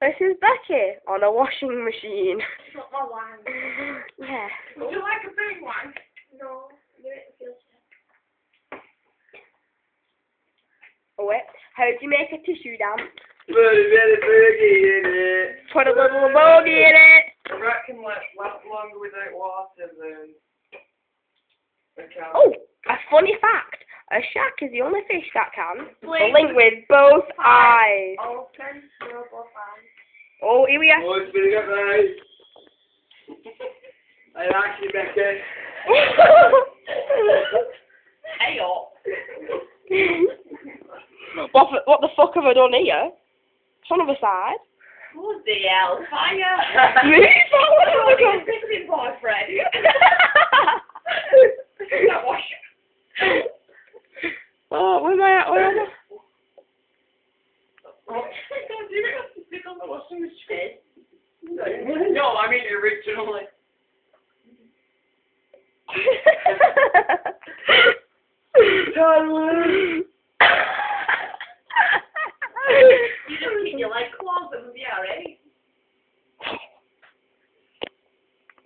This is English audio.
This is Becky on a washing machine. It's not my one. Yeah. Would you like a big one? No. Do it feels Oh wait, how do you make a tissue dance? Put a bit of boogie in it. Put a little bogey in it. I reckon last longer without water than a cow. Oh, a funny fact. A shark is the only fish that can Blink. blink with both eyes. open. Both eyes. Oh, here we are. Oh, it's been a good night. I like you, Becky. Hey, up. What the fuck have I done here? It's on the other side. What the hell? Fire. Me? You're your pissing boyfriend. That wash. Oh, where am I at? Where am I? Don't do it. Stick on the washing machine. No, I mean originally. You just keep your leg closed and you'll be alright.